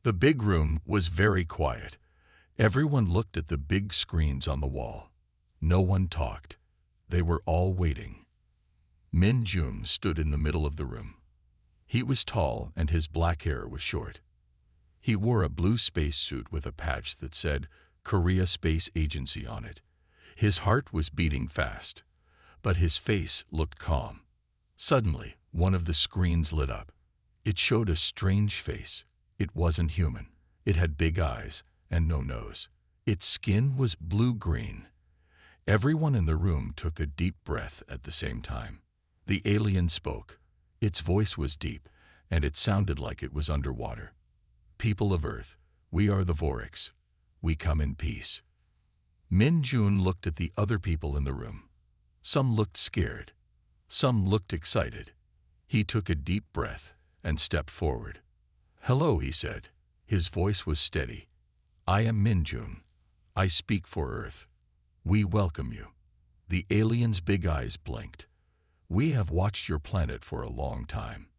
The big room was very quiet. Everyone looked at the big screens on the wall. No one talked. They were all waiting. Min Jun stood in the middle of the room. He was tall and his black hair was short. He wore a blue space suit with a patch that said Korea Space Agency on it. His heart was beating fast, but his face looked calm. Suddenly, one of the screens lit up. It showed a strange face. It wasn't human. It had big eyes and no nose. Its skin was blue-green. Everyone in the room took a deep breath at the same time. The alien spoke. Its voice was deep, and it sounded like it was underwater. People of Earth, we are the Vorix. We come in peace. Min Jun looked at the other people in the room. Some looked scared. Some looked excited. He took a deep breath and stepped forward. Hello, he said. His voice was steady. I am Min Jun. I speak for Earth. We welcome you. The alien's big eyes blinked. We have watched your planet for a long time.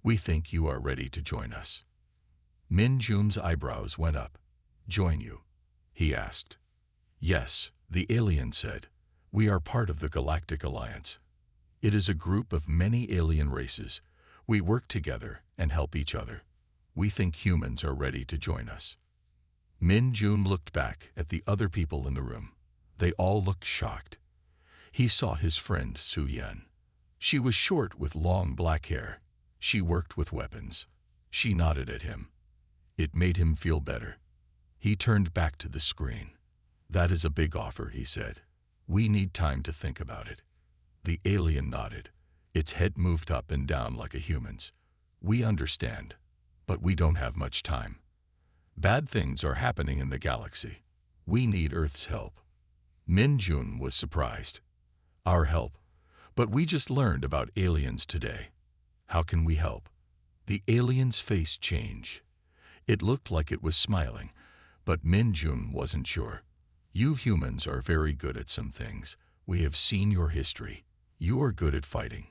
We think you are ready to join us. Min Jun's eyebrows went up. Join you? He asked. Yes, the alien said. We are part of the Galactic Alliance. It is a group of many alien races. We work together and help each other. We think humans are ready to join us. Min Jun looked back at the other people in the room. They all looked shocked. He saw his friend Su Yan. She was short with long black hair. She worked with weapons. She nodded at him. It made him feel better. He turned back to the screen. That is a big offer, he said. We need time to think about it. The alien nodded. Its head moved up and down like a human's. We understand, but we don't have much time. Bad things are happening in the galaxy. We need Earth's help. Min Jun was surprised. Our help? But we just learned about aliens today. How can we help? The alien's face changed. It looked like it was smiling, but Min Jun wasn't sure. You humans are very good at some things. We have seen your history. You are good at fighting.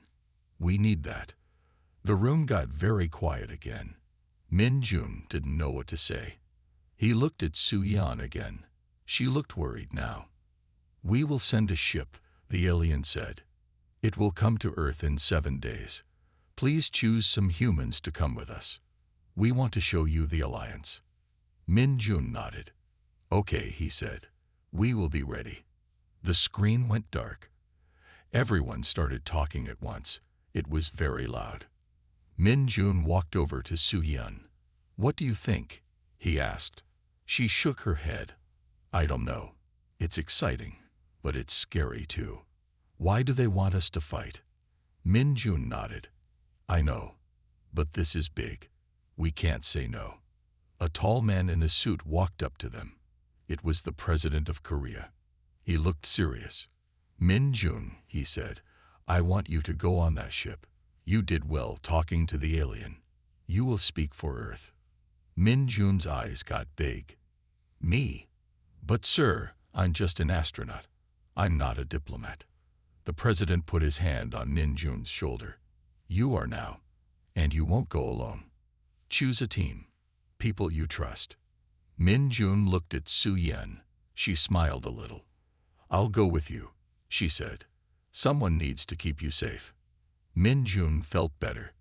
We need that. The room got very quiet again. Min Jun didn't know what to say. He looked at Su Yan again. She looked worried now. We will send a ship, the alien said. It will come to Earth in 7 days. Please choose some humans to come with us. We want to show you the alliance. Min Jun nodded. Okay, he said. We will be ready. The screen went dark. Everyone started talking at once. It was very loud. Min Jun walked over to Su Yan. What do you think? He asked. She shook her head. I don't know. It's exciting, but it's scary too. Why do they want us to fight? Min Jun nodded. I know, but this is big. We can't say no. A tall man in a suit walked up to them. It was the president of Korea. He looked serious. Min Jun, he said, I want you to go on that ship. You did well talking to the alien. You will speak for Earth. Min Jun's eyes got big. Me? But sir, I'm just an astronaut. I'm not a diplomat. The president put his hand on Min Jun's shoulder. You are now, and you won't go alone. Choose a team, people you trust. Min Jun looked at Su Yan. She smiled a little. I'll go with you, she said. Someone needs to keep you safe. Min Jun felt better.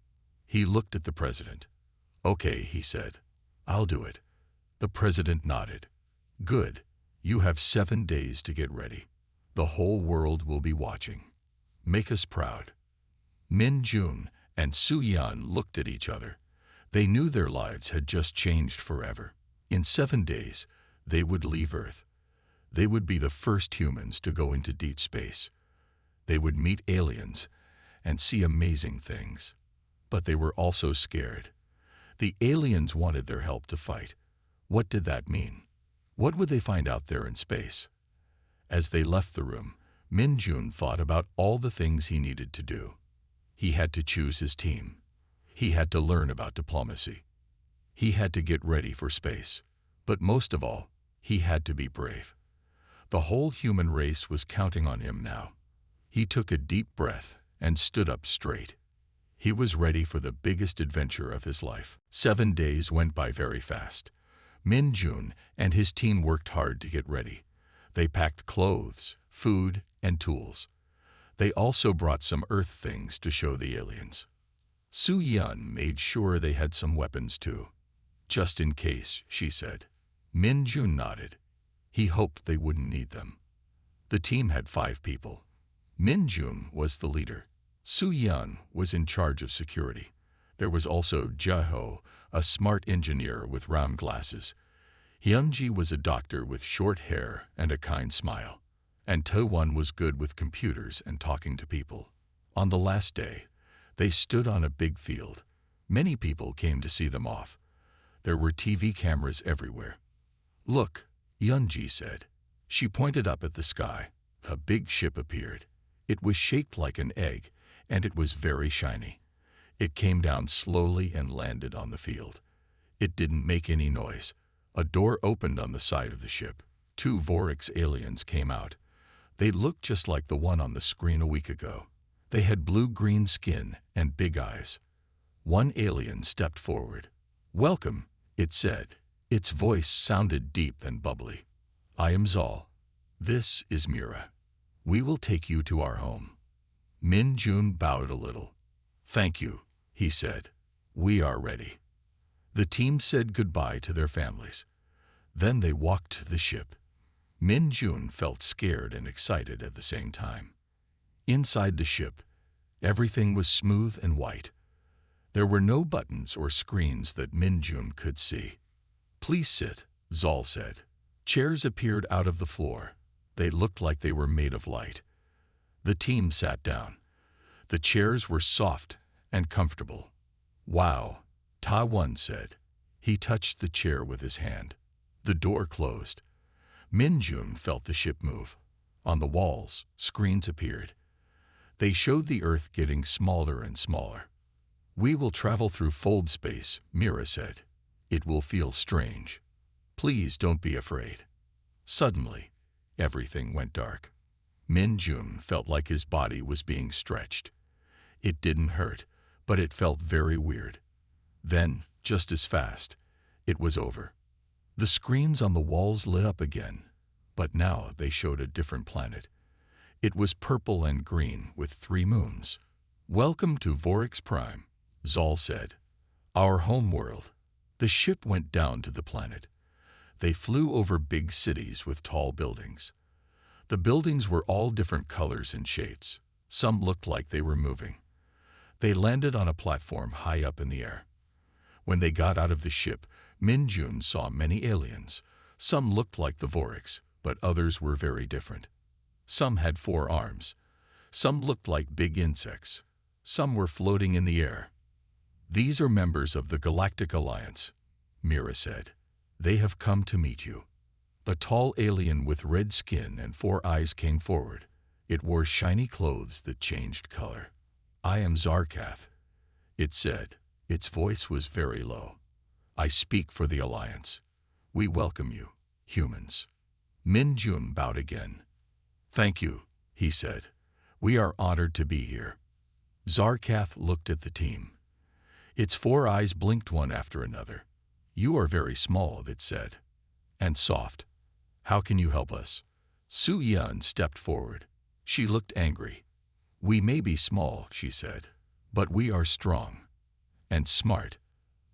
He looked at the president. Okay, he said. I'll do it. The president nodded. Good. You have 7 days to get ready. The whole world will be watching. Make us proud. Min Jun and Su Yan looked at each other. They knew their lives had just changed forever. In 7 days, they would leave Earth. They would be the first humans to go into deep space. They would meet aliens and see amazing things. But they were also scared. The aliens wanted their help to fight. What did that mean? What would they find out there in space? As they left the room, Min Jun thought about all the things he needed to do. He had to choose his team. He had to learn about diplomacy. He had to get ready for space. But most of all, he had to be brave. The whole human race was counting on him now. He took a deep breath and stood up straight. He was ready for the biggest adventure of his life. 7 days went by very fast. Min Jun and his team worked hard to get ready. They packed clothes, food, and tools. They also brought some Earth things to show the aliens. Su Yun made sure they had some weapons too. Just in case, she said. Min Jun nodded. He hoped they wouldn't need them. The team had 5 people. Min Jun was the leader. Su Yun was in charge of security. There was also Jaho, a smart engineer with round glasses. Hyunji was a doctor with short hair and a kind smile. And To-won was good with computers and talking to people. On the last day, they stood on a big field. Many people came to see them off. There were TV cameras everywhere. Look, Hyunji said. She pointed up at the sky. A big ship appeared. It was shaped like an egg, and it was very shiny. It came down slowly and landed on the field. It didn't make any noise. A door opened on the side of the ship. 2 Vorix aliens came out. They looked just like the one on the screen a week ago. They had blue-green skin and big eyes. One alien stepped forward. "Welcome," it said. Its voice sounded deep and bubbly. "I am Zal. This is Mira. We will take you to our home." Min Jun bowed a little. "Thank you," he said. "We are ready." The team said goodbye to their families. Then they walked to the ship. Min Jun felt scared and excited at the same time. Inside the ship, everything was smooth and white. There were no buttons or screens that Min Jun could see. "Please sit," Zal said. Chairs appeared out of the floor. They looked like they were made of light. The team sat down. The chairs were soft and comfortable. "Wow," Ta-won said. He touched the chair with his hand. The door closed. Min Jun felt the ship move. On the walls, screens appeared. They showed the Earth getting smaller and smaller. "We will travel through fold space," Mira said. "It will feel strange. Please don't be afraid." Suddenly, everything went dark. Min Jun felt like his body was being stretched. It didn't hurt, but it felt very weird. Then, just as fast, it was over. The screens on the walls lit up again, but now they showed a different planet. It was purple and green with 3 moons. "Welcome to Vorix Prime," Zal said. "Our home world." The ship went down to the planet. They flew over big cities with tall buildings. The buildings were all different colors and shapes. Some looked like they were moving. They landed on a platform high up in the air. When they got out of the ship, Min Jun saw many aliens. Some looked like the Vorix, but others were very different. Some had 4 arms. Some looked like big insects. Some were floating in the air. "These are members of the Galactic Alliance," Mira said. "They have come to meet you." A tall alien with red skin and 4 eyes came forward. It wore shiny clothes that changed color. "I am Zarkath," it said. Its voice was very low. "I speak for the Alliance. We welcome you, humans." Min Jun bowed again. "Thank you," he said. "We are honored to be here." Zarkath looked at the team. Its 4 eyes blinked one after another. "You are very small," it said. "And soft. How can you help us?" Su Yun stepped forward. She looked angry. "We may be small," she said, "but we are strong. And smart."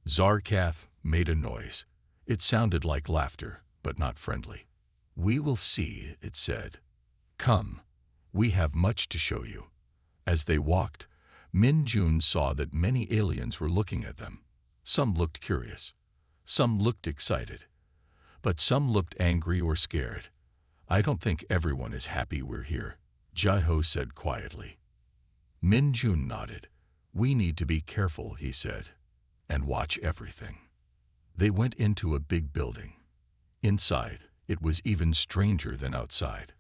Zarkath made a noise. It sounded like laughter, but not friendly. "We will see," it said. "Come, we have much to show you." As they walked, Min Jun saw that many aliens were looking at them. Some looked curious. Some looked excited. But some looked angry or scared. "I don't think everyone is happy we're here," Jaho said quietly. Min Jun nodded. "We need to be careful," he said, "and watch everything." They went into a big building. Inside, it was even stranger than outside.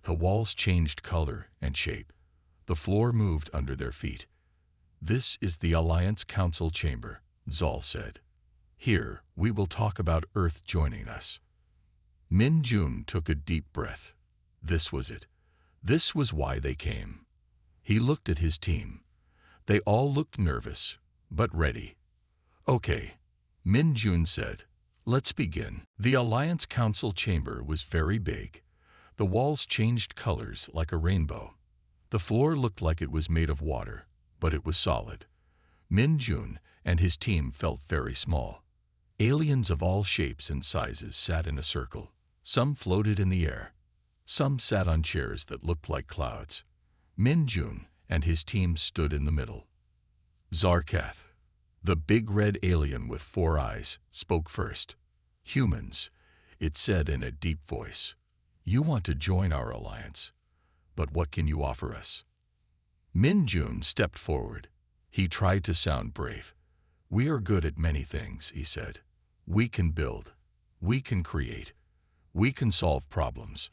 The walls changed color and shape. The floor moved under their feet. "This is the Alliance Council Chamber," Zal said. "Here, we will talk about Earth joining us." Min Jun took a deep breath. This was it. This was why they came. He looked at his team. They all looked nervous, but ready. Okay, Min Jun said. Let's begin. The Alliance Council chamber was very big. The walls changed colors like a rainbow. The floor looked like it was made of water, but it was solid. Min Jun and his team felt very small. Aliens of all shapes and sizes sat in a circle. Some floated in the air. Some sat on chairs that looked like clouds. Min Jun and his team stood in the middle. Zarkath, the big red alien with 4 eyes, spoke first. Humans, it said in a deep voice, you want to join our alliance, but what can you offer us? Min Jun stepped forward. He tried to sound brave. We are good at many things, he said. We can build. We can create. We can solve problems.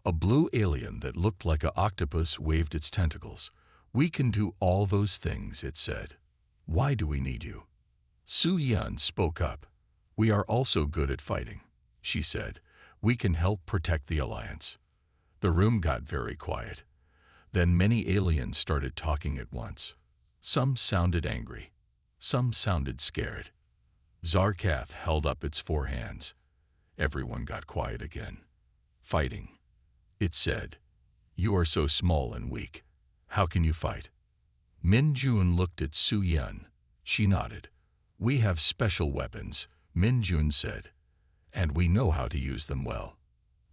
A blue alien that looked like an octopus waved its tentacles. We can do all those things, it said. Why do we need you? Su Yun spoke up. We are also good at fighting, she said. We can help protect the alliance. The room got very quiet. Then many aliens started talking at once. Some sounded angry. Some sounded scared. Zarkath held up its 4 hands. Everyone got quiet again. Fighting. It said, you are so small and weak. How can you fight? Min Jun looked at Su Yun. She nodded. We have special weapons, Min Jun said, and we know how to use them well.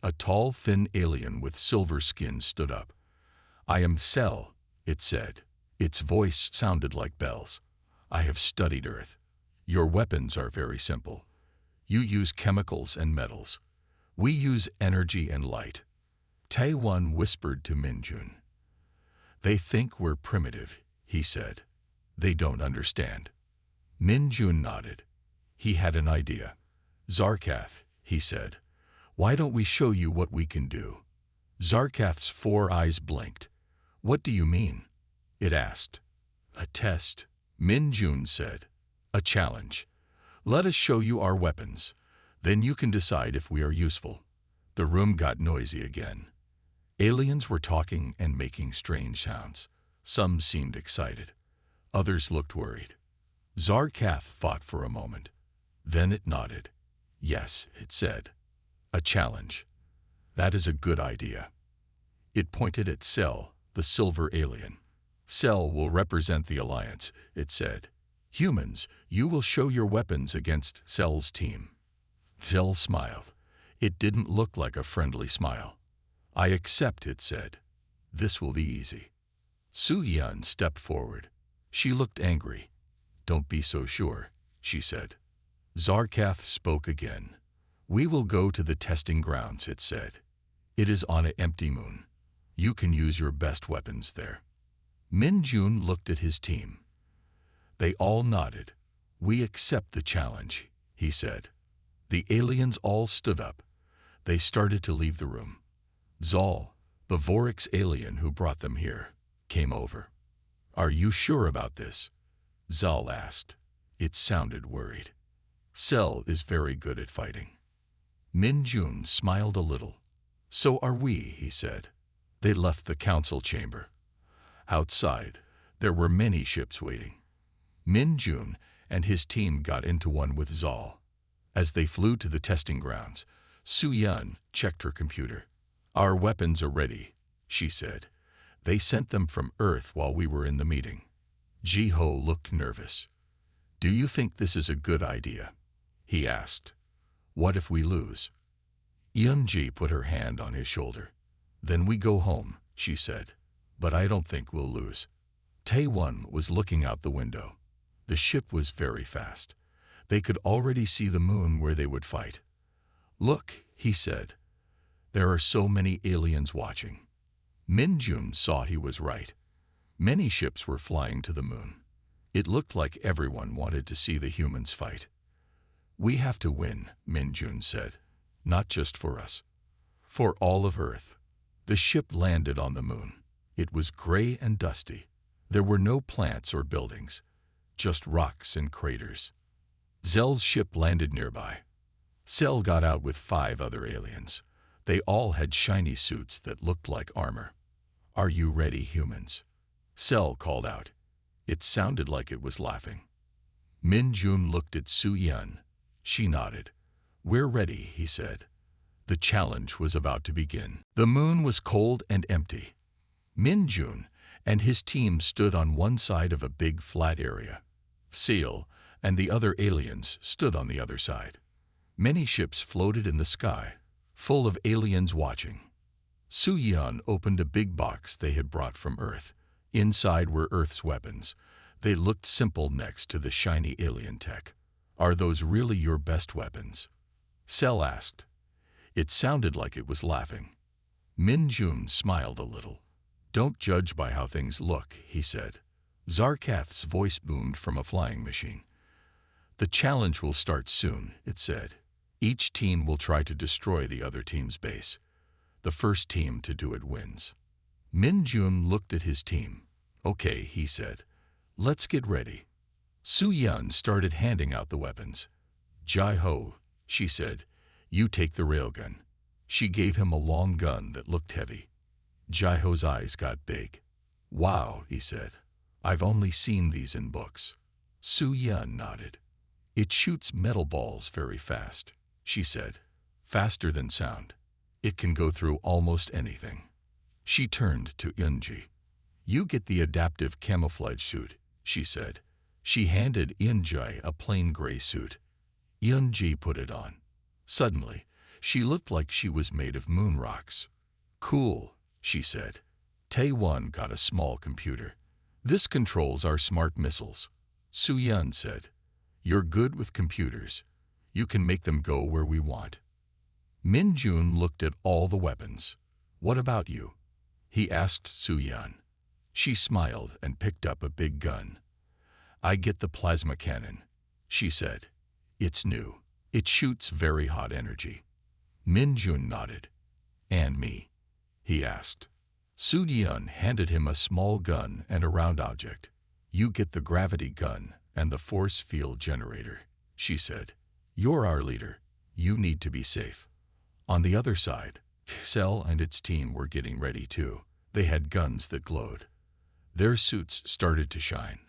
A tall, thin alien with silver skin stood up. I am Cell, it said. Its voice sounded like bells. I have studied Earth. Your weapons are very simple. You use chemicals and metals. We use energy and light. Tae-Won whispered to Min Jun. They think we're primitive, he said. They don't understand. Min Jun nodded. He had an idea. Zarkath, he said. Why don't we show you what we can do? Zarkath's 4 eyes blinked. What do you mean? It asked. A test, Min Jun said. A challenge. Let us show you our weapons. Then you can decide if we are useful. The room got noisy again. Aliens were talking and making strange sounds. Some seemed excited. Others looked worried. Zarkath thought for a moment. Then it nodded. Yes, it said. A challenge. That is a good idea. It pointed at Cell, the silver alien. Cell will represent the alliance, it said. Humans, you will show your weapons against Cell's team. Cell smiled. It didn't look like a friendly smile. I accept, it said. This will be easy. Su Yun stepped forward. She looked angry. Don't be so sure, she said. Zarkath spoke again. We will go to the testing grounds, it said. It is on an empty moon. You can use your best weapons there. Min Jun looked at his team. They all nodded. We accept the challenge, he said. The aliens all stood up. They started to leave the room. Zal, the Vorix alien who brought them here, came over. Are you sure about this? Zal asked. It sounded worried. Cell is very good at fighting. Min Jun smiled a little. So are we, he said. They left the council chamber. Outside, there were many ships waiting. Min Jun and his team got into one with Zal. As they flew to the testing grounds, Su Yun checked her computer. Our weapons are ready, she said. They sent them from Earth while we were in the meeting. Ji-Ho looked nervous. Do you think this is a good idea? He asked. What if we lose? Eun-ji put her hand on his shoulder. Then we go home, she said. But I don't think we'll lose. Tae-Won was looking out the window. The ship was very fast. They could already see the moon where they would fight. Look, he said. There are so many aliens watching. Min Jun saw he was right. Many ships were flying to the moon. It looked like everyone wanted to see the humans fight. We have to win, Min Jun said. Not just for us. For all of Earth. The ship landed on the moon. It was gray and dusty. There were no plants or buildings, just rocks and craters. Zell's ship landed nearby. Cell got out with 5 other aliens. They all had shiny suits that looked like armor. Are you ready, humans? Cell called out. It sounded like it was laughing. Min Jun looked at Su Yun. She nodded. "We're ready," he said. The challenge was about to begin. The moon was cold and empty. Min Jun and his team stood on one side of a big flat area. Seal and the other aliens stood on the other side. Many ships floated in the sky, full of aliens watching. Su Yun opened a big box they had brought from Earth. Inside were Earth's weapons. They looked simple next to the shiny alien tech. "Are those really your best weapons?" Cell asked. It sounded like it was laughing. Min Jun smiled a little. "Don't judge by how things look," he said. Zarkath's voice boomed from a flying machine. "The challenge will start soon," it said. "Each team will try to destroy the other team's base. The first team to do it wins." Min Jun looked at his team. "Okay," he said. "Let's get ready." Su Yun started handing out the weapons. "Jai Ho," she said, "you take the railgun." She gave him a long gun that looked heavy. Jai Ho's eyes got big. "Wow," he said. "I've only seen these in books." Su Yun nodded. "It shoots metal balls very fast," she said. "Faster than sound. It can go through almost anything." She turned to Yunji. "You get the adaptive camouflage suit," she said. She handed Yunji a plain gray suit. Yunji put it on. Suddenly, she looked like she was made of moon rocks. "Cool," she said. "Tae-Won got a small computer. This controls our smart missiles." Su Yun said, "You're good with computers. You can make them go where we want." Min Jun looked at all the weapons. "What about you?" he asked Su Yun. She smiled and picked up a big gun. "I get the plasma cannon," she said. "It's new. It shoots very hot energy." Min Jun nodded. "And me?" he asked. Su Yun handed him a small gun and a round object. "You get the gravity gun and the force field generator," she said. "You're our leader. You need to be safe." On the other side, Cell and its team were getting ready too. They had guns that glowed. Their suits started to shine.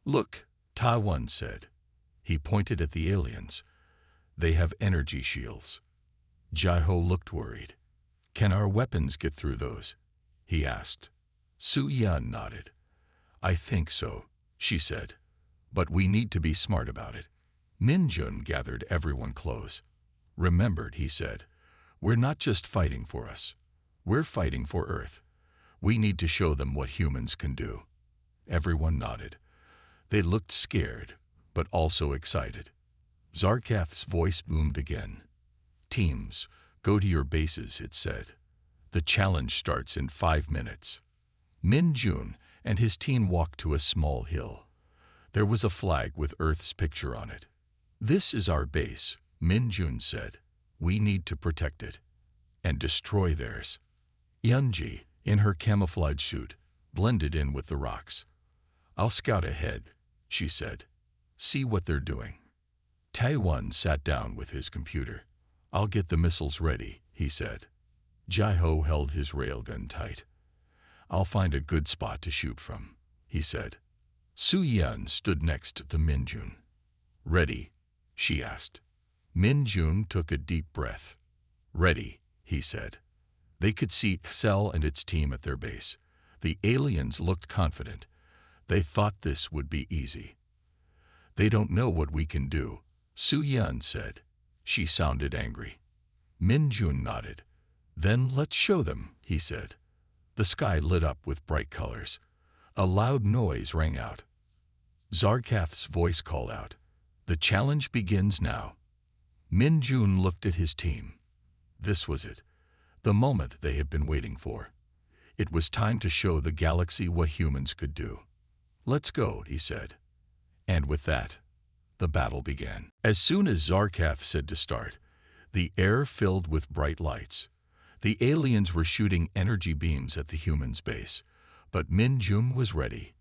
"Look," Tae-Won said. He pointed at the aliens. "They have energy shields." Jai-Ho looked worried. "Can our weapons get through those?" he asked. Su Yun nodded. "I think so," she said. "But we need to be smart about it." Min Jun gathered everyone close. "Remembered," he said. "We're not just fighting for us. We're fighting for Earth. We need to show them what humans can do." Everyone nodded. They looked scared, but also excited. Zarkath's voice boomed again. "Teams, go to your bases," it said. "The challenge starts in 5 minutes." Min Jun and his team walked to a small hill. There was a flag with Earth's picture on it. "This is our base," Min Jun said. "We need to protect it and destroy theirs." Yunji, in her camouflage suit, blended in with the rocks. "I'll scout ahead," she said. "See what they're doing." Tae-Won sat down with his computer. "I'll get the missiles ready," he said. Jai-Ho held his railgun tight. "I'll find a good spot to shoot from," he said. Su Yun stood next to Min Jun. "Ready?" she asked. Min Jun took a deep breath. "Ready," he said. They could see Cell and its team at their base. The aliens looked confident. They thought this would be easy. "They don't know what we can do," Su Yun said. She sounded angry. Min Jun nodded. "Then let's show them," he said. The sky lit up with bright colors. A loud noise rang out. Zarkath's voice called out, "The challenge begins now." Min Jun looked at his team. This was it, the moment they had been waiting for. It was time to show the galaxy what humans could do. "Let's go," he said. And with that, the battle began. As soon as Zarkath said to start, the air filled with bright lights. The aliens were shooting energy beams at the humans' base, but Min Jun was ready.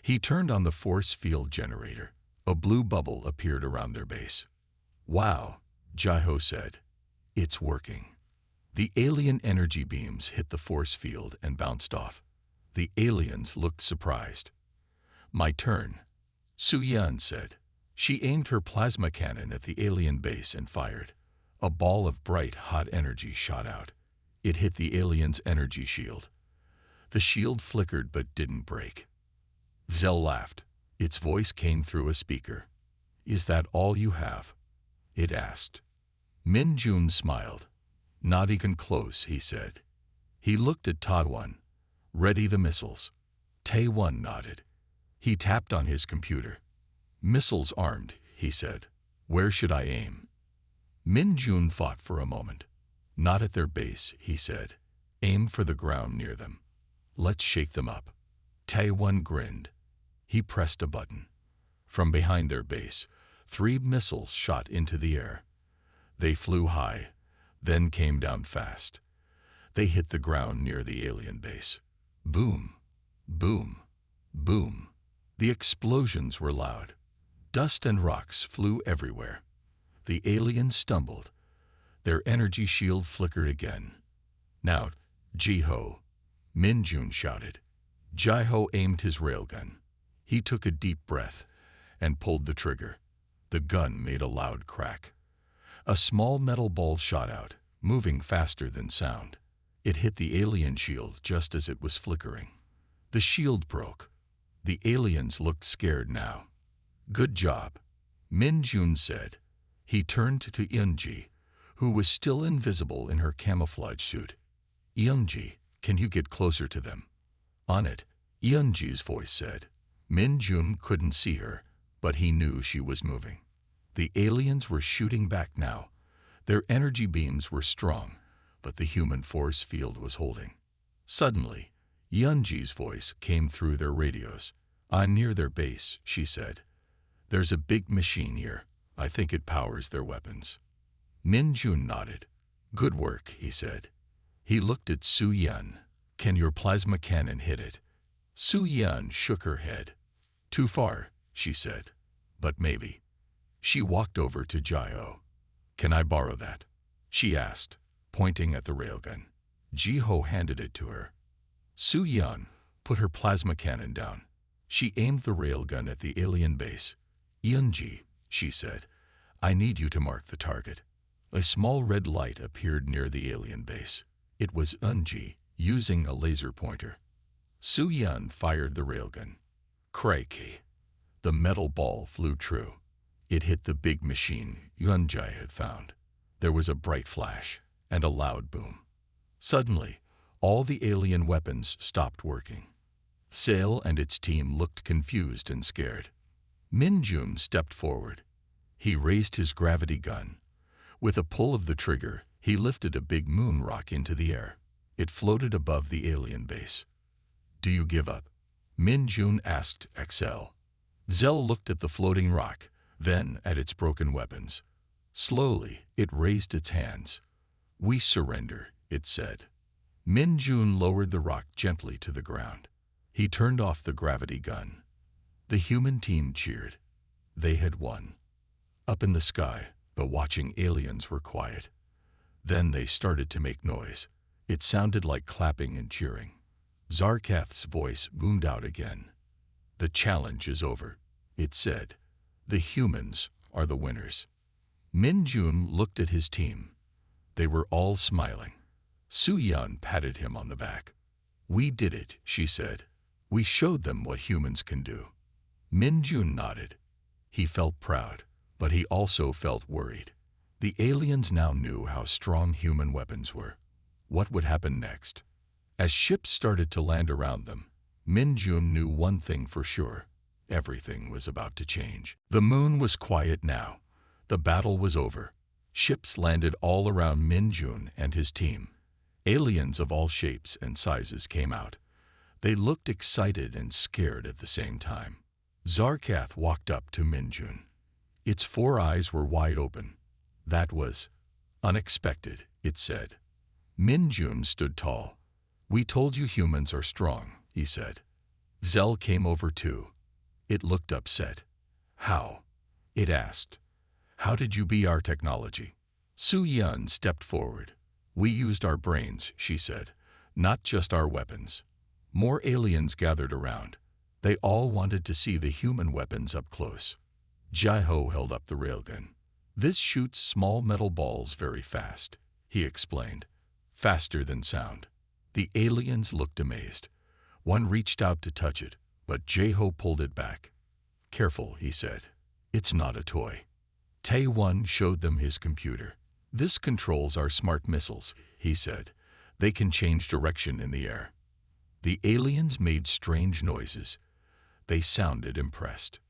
He turned on the force field generator. A blue bubble appeared around their base. "Wow," Jai-Ho said. "It's working." The alien energy beams hit the force field and bounced off. The aliens looked surprised. My turn, Su Yan said. She aimed her plasma cannon at the alien base and fired. A ball of bright, hot energy shot out. It hit the alien's energy shield. The shield flickered but didn't break. Zell laughed. Its voice came through a speaker. Is that all you have? It asked. Min Jun smiled. Not even close, he said. He looked at Todwan. Ready the missiles. Tae-Won nodded. He tapped on his computer. Missiles armed, he said. Where should I aim? Min Jun thought for a moment. Not at their base, he said. Aim for the ground near them. Let's shake them up. Tae-Won grinned. He pressed a button. From behind their base, 3 missiles shot into the air. They flew high, then came down fast. They hit the ground near the alien base. Boom, boom, boom. The explosions were loud. Dust and rocks flew everywhere. The aliens stumbled. Their energy shield flickered again. Now, Ji-Ho, Min Jun shouted. Ji-Ho aimed his railgun. He took a deep breath and pulled the trigger. The gun made a loud crack. A small metal ball shot out, moving faster than sound. It hit the alien shield just as it was flickering. The shield broke. The aliens looked scared now. Good job, Min Jun said. He turned to Eunji, who was still invisible in her camouflage suit. Eunji, can you get closer to them? On it, Eunji's voice said. Min Jun couldn't see her, but he knew she was moving. The aliens were shooting back now. Their energy beams were strong, but the human force field was holding. Suddenly, Eunji's voice came through their radios. I'm near their base, she said. There's a big machine here. I think it powers their weapons. Min Jun nodded. Good work, he said. He looked at Su Yan. Can your plasma cannon hit it? Su Yan shook her head. Too far, she said. But maybe. She walked over to Ji-Ho. Can I borrow that? She asked, pointing at the railgun. Ji-Ho handed it to her. Su Yan put her plasma cannon down. She aimed the railgun at the alien base. Eunji, she said, I need you to mark the target. A small red light appeared near the alien base. It was Eunji, using a laser pointer. Su Yan fired the railgun. Crikey! The metal ball flew true. It hit the big machine Eunji had found. There was a bright flash and a loud boom. Suddenly, all the alien weapons stopped working. Sale and its team looked confused and scared. Min Jun stepped forward. He raised his gravity gun. With a pull of the trigger, he lifted a big moon rock into the air. It floated above the alien base. Do you give up? Min Jun asked Excel. Zell looked at the floating rock, then at its broken weapons. Slowly, it raised its hands. We surrender, it said. Min Jun lowered the rock gently to the ground. He turned off the gravity gun. The human team cheered. They had won. Up in the sky, the watching aliens were quiet. Then they started to make noise. It sounded like clapping and cheering. Zarkath's voice boomed out again. The challenge is over, it said. The humans are the winners. Min Jun looked at his team. They were all smiling. Su Yan patted him on the back. We did it, she said. We showed them what humans can do. Min Jun nodded. He felt proud, but he also felt worried. The aliens now knew how strong human weapons were. What would happen next? As ships started to land around them, Min Jun knew one thing for sure. Everything was about to change. The moon was quiet now. The battle was over. Ships landed all around Min Jun and his team. Aliens of all shapes and sizes came out. They looked excited and scared at the same time. Zarkath walked up to Min Jun. Its 4 eyes were wide open. That was unexpected, it said. Min Jun stood tall. We told you humans are strong, he said. Zell came over too. It looked upset. How? It asked. How did you be our technology? Su Yan stepped forward. We used our brains, she said, not just our weapons. More aliens gathered around. They all wanted to see the human weapons up close. Jai-Ho held up the railgun. "This shoots small metal balls very fast," he explained. "Faster than sound." The aliens looked amazed. One reached out to touch it, but Jai-Ho pulled it back. "Careful," he said. "It's not a toy." Tae-One showed them his computer. "This controls our smart missiles," he said. "They can change direction in the air." The aliens made strange noises. They sounded impressed.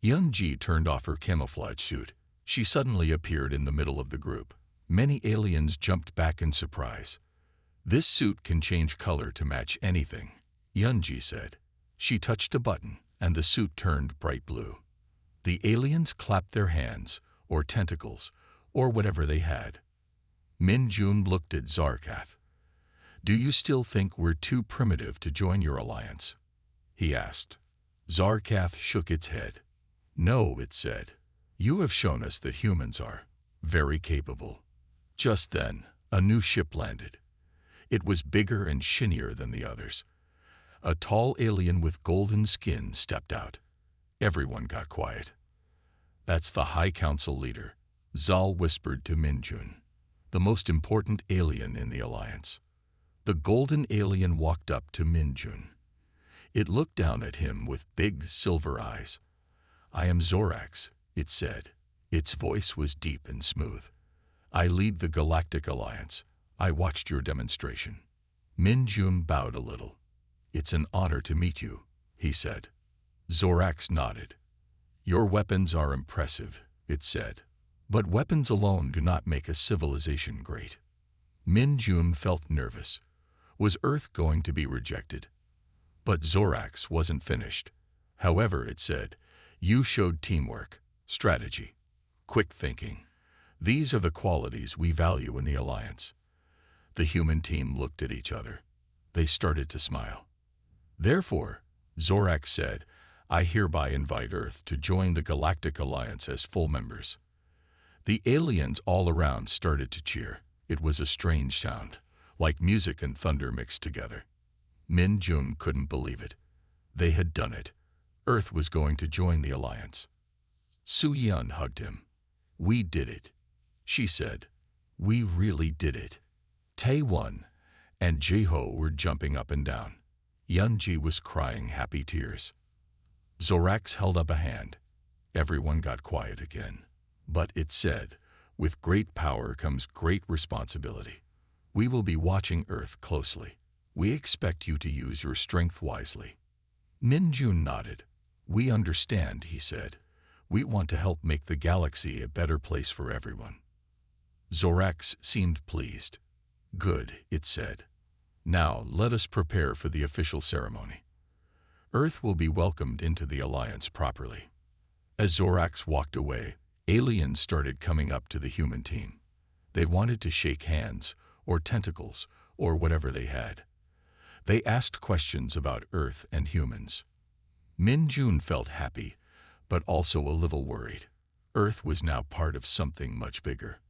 Yun-Ji turned off her camouflage suit. She suddenly appeared in the middle of the group. Many aliens jumped back in surprise. "This suit can change color to match anything," Yun-Ji said. She touched a button, and the suit turned bright blue. The aliens clapped their hands, or tentacles, or whatever they had. Min-Jun looked at Zarkath. "Do you still think we're too primitive to join your alliance?" he asked. Zarkath shook its head. "No," it said. "You have shown us that humans are very capable." Just then, a new ship landed. It was bigger and shinier than the others. A tall alien with golden skin stepped out. Everyone got quiet. "That's the High Council leader," Zal whispered to Min-Jun, "the most important alien in the alliance." The golden alien walked up to Min-Jun. It looked down at him with big silver eyes. "I am Zorax," it said. Its voice was deep and smooth. "I lead the Galactic Alliance. I watched your demonstration." Min-Jun bowed a little. "It's an honor to meet you," he said. Zorax nodded. "Your weapons are impressive," it said. "But weapons alone do not make a civilization great." Min-Jun felt nervous. Was Earth going to be rejected? But Zorax wasn't finished. "However," it said, "you showed teamwork, strategy, quick thinking. These are the qualities we value in the Alliance." The human team looked at each other. They started to smile. "Therefore," Zorax said, "I hereby invite Earth to join the Galactic Alliance as full members." The aliens all around started to cheer. It was a strange sound, like music and thunder mixed together. Min-Jun couldn't believe it. They had done it. Earth was going to join the Alliance. Su-Yun hugged him. "We did it," she said. "We really did it." Tae-One and Jai-Ho were jumping up and down. Yun-Ji was crying happy tears. Zorax held up a hand. Everyone got quiet again. But it said, "With great power comes great responsibility. We will be watching Earth closely. We expect you to use your strength wisely." Min-Jun nodded. "We understand," he said. "We want to help make the galaxy a better place for everyone." Zorax seemed pleased. "Good," it said. "Now let us prepare for the official ceremony. Earth will be welcomed into the Alliance properly." As Zorax walked away, aliens started coming up to the human team. They wanted to shake hands, or tentacles, or whatever they had. They asked questions about Earth and humans. Min-Jun felt happy, but also a little worried. Earth was now part of something much bigger.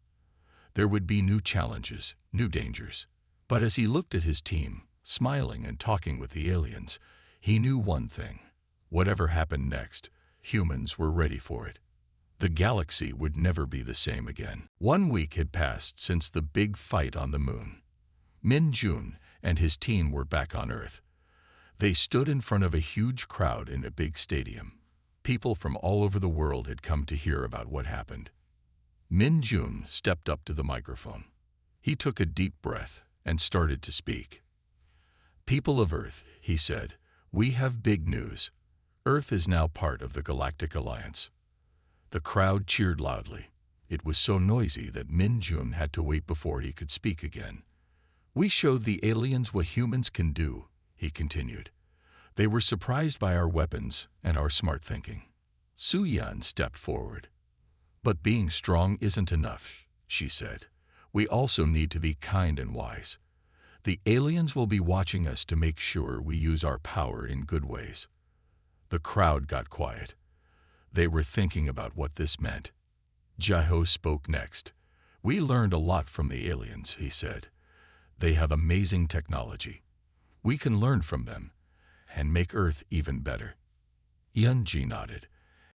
There would be new challenges, new dangers. But as he looked at his team, smiling and talking with the aliens, he knew one thing. Whatever happened next, humans were ready for it. The galaxy would never be the same again. 1 week had passed since the big fight on the moon. Min-Jun and his team were back on Earth. They stood in front of a huge crowd in a big stadium. People from all over the world had come to hear about what happened. Min-Jun stepped up to the microphone. He took a deep breath and started to speak. "People of Earth," he said, "we have big news. Earth is now part of the Galactic Alliance." The crowd cheered loudly. It was so noisy that Min-Jun had to wait before he could speak again. "We showed the aliens what humans can do," he continued. "They were surprised by our weapons and our smart thinking." Su-Yun stepped forward. "But being strong isn't enough," she said. "We also need to be kind and wise. The aliens will be watching us to make sure we use our power in good ways." The crowd got quiet. They were thinking about what this meant. Jai-Ho spoke next. "We learned a lot from the aliens," he said. "They have amazing technology. We can learn from them and make Earth even better." Yunji nodded.